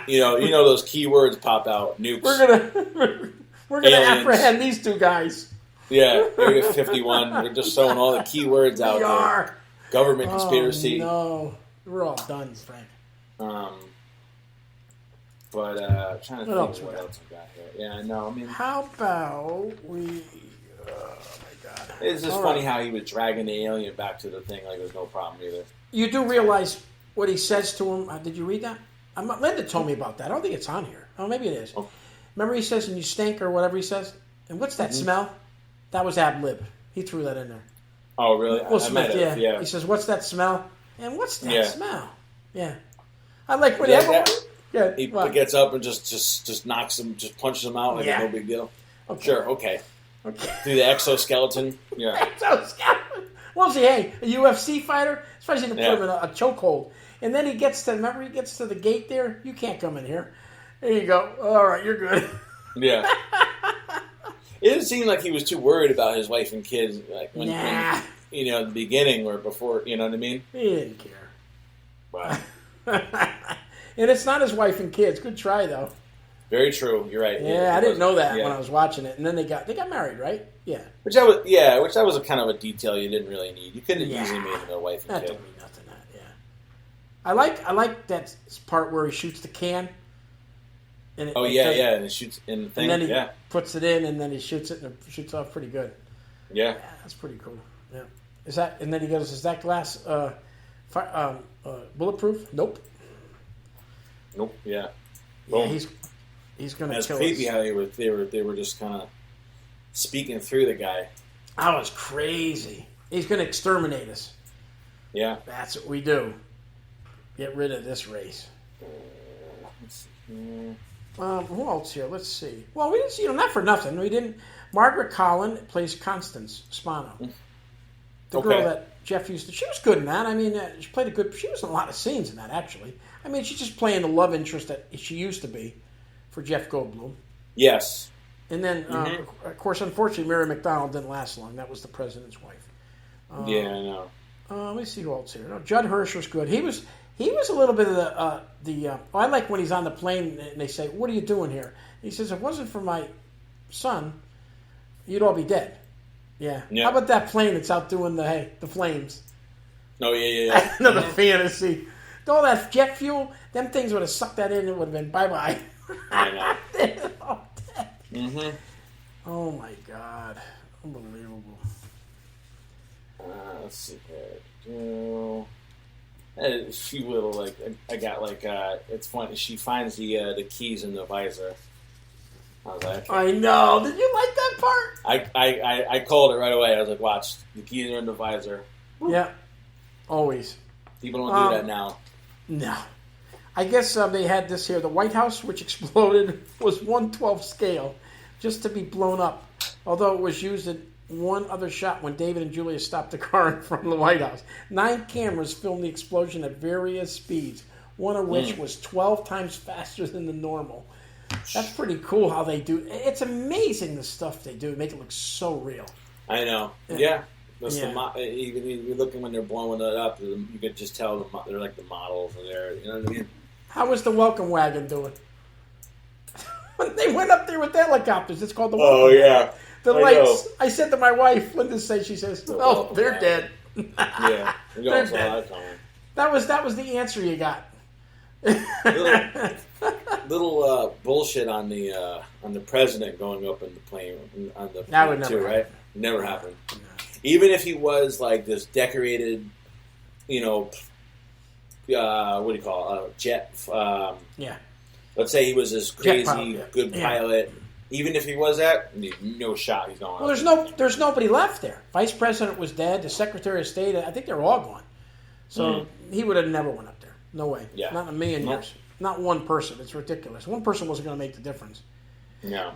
you know those keywords pop out. Nukes. We're gonna apprehend these 2 guys. Yeah, Area 51. We're just throwing all the keywords out there. Are. Government conspiracy. No, we're all done, Frank. But trying to think what else we got here. Yeah, no, I mean, how about we? Oh my God! It's just funny how he was dragging the alien back to the thing like there's no problem either. You do realize what he says to him? Did you read that? Linda told me about that. I don't think it's on here. Oh, maybe it is. Oh. Remember he says, "And you stink," or whatever he says. And what's that smell? That was ad lib. He threw that in there. Oh, really? Will Smith, yeah. He says, "What's that smell?" And what's that smell? Yeah. I like when he gets up and just knocks him, just punches him out like no big deal. Okay. Sure, okay. Through the exoskeleton. Yeah. Exoskeleton. Well, see, hey, a UFC fighter, especially to put him in a chokehold. And then he gets to the gate there. You can't come in here. There you go. All right, you're good. Yeah. It didn't seem like he was too worried about his wife and kids, like when at the beginning or before. You know what I mean? He didn't care. Wow. And it's not his wife and kids. Good try, though. Very true. You're right. Yeah, I didn't know that when I was watching it. And then they got married, right? Yeah. Which that was a kind of a detail you didn't really need. You could have easily made him a wife and kid. That don't mean nothing. I like that part where he shoots the can. And and it shoots in the thing. And then he puts it in, and then he shoots it, and it shoots off pretty good. Yeah, that's pretty cool. Yeah, and then he goes, "Is that glass bulletproof?" Nope. Yeah. Yeah, he's gonna kill us. That's creepy how they were just kind of speaking through the guy. That was crazy. He's gonna exterminate us. Yeah, that's what we do. Get rid of this race. Who else here? Let's see. Well, we didn't see, not for nothing. We didn't. Margaret Collin plays Constance Spano. The girl that Jeff used to. She was good in that. I mean, she played she was in a lot of scenes in that, actually. I mean, she's just playing the love interest that she used to be for Jeff Goldblum. Yes. And then, of course, unfortunately, Mary McDonnell didn't last long. That was the president's wife. I know. Let me see who else here. No, Judd Hirsch was good. He was a little bit of I like when he's on the plane and they say, "What are you doing here?" He says, "If it wasn't for my son, you'd all be dead." Yeah. How about that plane that's out doing the flames? Oh, yeah. Another fantasy. All that jet fuel, them things would have sucked that in. It would have been bye-bye. I know. They're all dead. Mm-hmm. Oh, my God. Unbelievable. Let's see here. A few little, I got, it's funny. She finds the keys in the visor. I was like, I know. Did you like that part? I called it right away. I was like, watch, the keys are in the visor. Yeah. Always. People don't do that now. No. I guess they had this here. The White House, which exploded, was 1/12 scale, just to be blown up. Although it was used in one other shot when David and Julia stopped the car in front of the White House. 9 cameras filmed the explosion at various speeds, one of which was 12 times faster than the normal. That's pretty cool how they do. It's amazing the stuff they do. Make it look so real. I know. Yeah. Even you looking when they're blowing it up, you could just tell they're like the models and they're, you know what I mean? How was the welcome wagon doing? When they went up there with the helicopters, it's called the welcome wagon. The lights. I said to my wife, Linda says, she says, "Oh, they're dead." Yeah, they're dead. That was the answer you got. little bullshit on the president going up in the plane on the that would never too, right? Never happened. No. Even if he was like this decorated, what do you call it? Jet? Yeah. Let's say he was this crazy good pilot. Even if he was that, no shot he's going. Well, there's nobody left there. Vice President was dead. The Secretary of State, I think they're all gone. So he would have never went up there. No way. Yeah. Not in a million years. Not one person. It's ridiculous. One person wasn't going to make the difference. Yeah.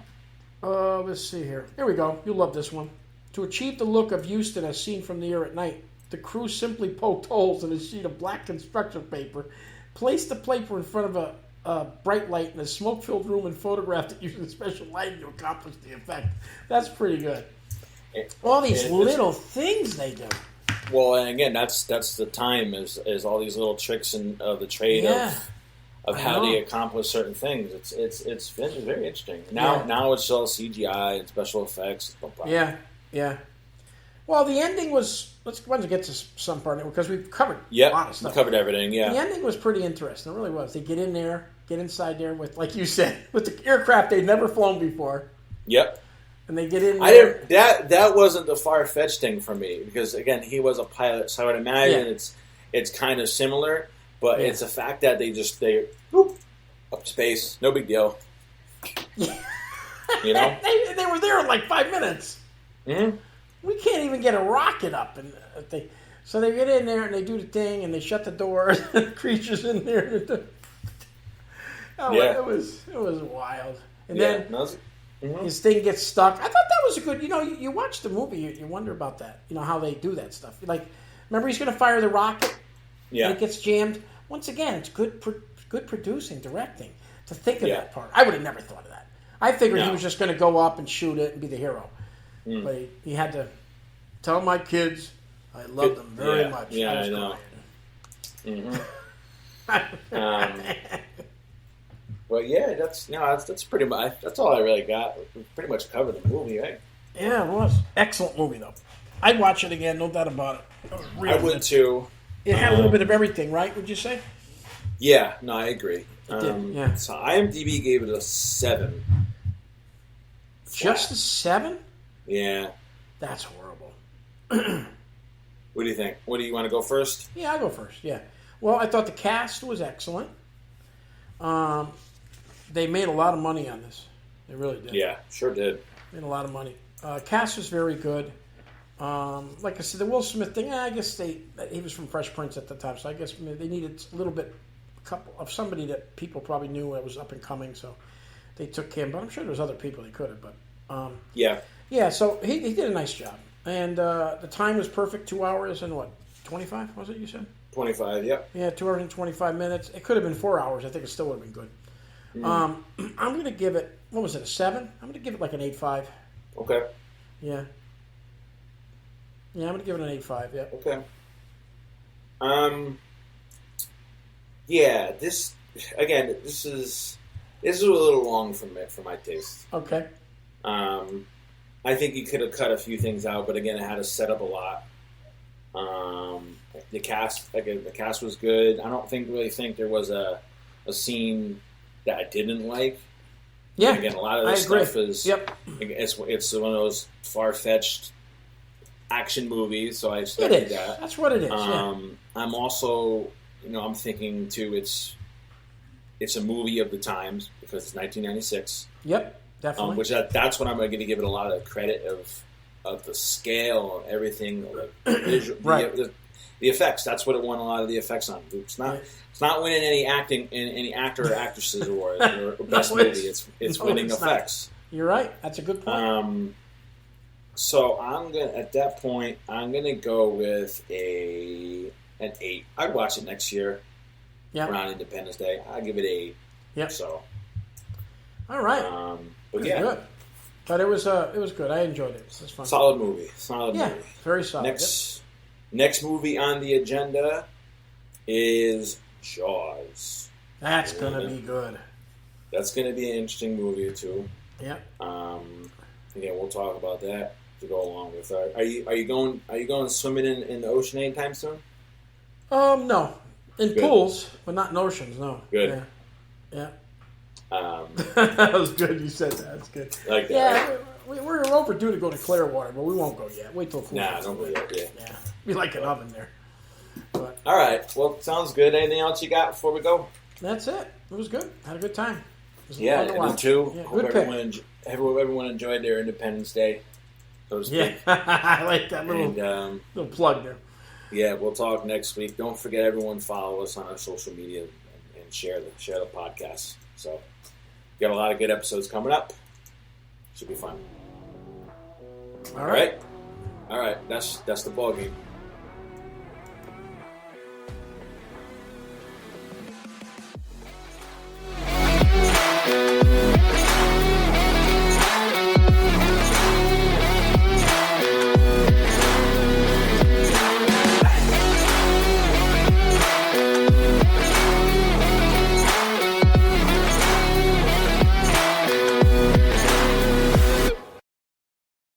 Let's see here. Here we go. You'll love this one. To achieve the look of Houston as seen from the air at night, the crew simply poked holes in a sheet of black construction paper, placed the paper in front of a bright light in a smoke-filled room, and photographed it using special lighting to accomplish the effect. That's pretty good. All these little things they do. Well, and again, that's the time is all these little tricks of the trade of how they accomplish certain things. It's very interesting. Now it's all CGI and special effects. Yeah. Well, the ending was. Let's get to some part because we've covered a lot of stuff. We covered everything. Yeah. The ending was pretty interesting. It really was. They get inside there with, like you said, with the aircraft they'd never flown before. Yep. And they get in there. That wasn't the far-fetched thing for me because again he was a pilot, so I would imagine it's kind of similar, but it's the fact that they up space, no big deal. You know, they were there in like 5 minutes. Mm-hmm. We can't even get a rocket up, and so they get in there and they do the thing and they shut the door. And the creature's in there. It was wild. And then his thing gets stuck. I thought that was a good. You watch the movie, you wonder about that. How they do that stuff. Like, remember he's going to fire the rocket. Yeah. And it gets jammed. Once again, it's good producing, directing. To think of that part, I would have never thought of that. I figured he was just going to go up and shoot it and be the hero. But he had to tell my kids I love them very much. Yeah, I know. But yeah, that's pretty much that's all I really got. We pretty much covered the movie, right? Yeah, it was excellent movie though. I'd watch it again, no doubt about it. I would too. It had a little bit of everything, right? Would you say? Yeah, no, I agree. It did, yeah. So IMDb gave it a 7. Just a 7? Yeah. That's horrible. What do you think? What do you want to go first? Yeah, I'll go first. Yeah. Well, I thought the cast was excellent. They made a lot of money on this. They really did. Yeah, sure did. Made a lot of money. Cast was very good. Like I said, the Will Smith thing, I guess he was from Fresh Prince at the time, so I guess they needed a little bit, couple of somebody that people probably knew that was up and coming, so they took him. But I'm sure there was other people they could have. But yeah. So he did a nice job, and the time was perfect. 2 hours and 25 was it? You said 25. Yep. Yeah, 2 hours and 25 minutes. It could have been 4 hours. I think it still would have been good. I'm going to give it. What was it? A 7? I'm going to give it like an 8.5. Okay. Yeah. Yeah, I'm going to give it an 8.5, yeah. Okay. Yeah, this is a little long for my taste. Okay. I think you could have cut a few things out, but again, it had to set up a lot. The cast was good. I don't really think there was a scene that I didn't like. Yeah. And again, a lot of this stuff is it's one of those far-fetched action movies, so I expected that. That's what it is. I'm also, I'm thinking too. It's a movie of the times because it's 1996. Yep, definitely. Which that's when I'm going to give it a lot of credit of the scale and everything, right. The effects. That's what it won a lot of the effects on. It's not winning any actor or actresses award or best movie. It's winning effects. You're right. That's a good point. So at that point I'm gonna go with an 8. I'd watch it next year around Independence Day. I'd give it an 8. Yep. So all right. But yeah. Good. But it was good. I enjoyed it. It was fun. Solid movie. Yeah, very solid. Next movie on the agenda is Jaws. That's gonna be good. That's gonna be an interesting movie too. Yeah. Again, we'll talk about that to go along with. Are you going swimming in the ocean anytime soon? No, in pools, but not in oceans. No. Good. Yeah. That was good. You said that. That's good. Like that. Yeah, we're overdue to go to Clearwater, but we won't go yet. Wait till. Don't go yet. Yeah. Be like an oven there. But, all right. Well, sounds good. Anything else you got before we go? That's it. It was good. Had a good time. Yeah, I did too. Yeah, hope everyone enjoyed their Independence Day. So to speak. Yeah, I like that little plug there. Yeah, we'll talk next week. Don't forget, everyone, follow us on our social media and share the podcast. So, got a lot of good episodes coming up. Should be fun. All right. All right. That's the ball game.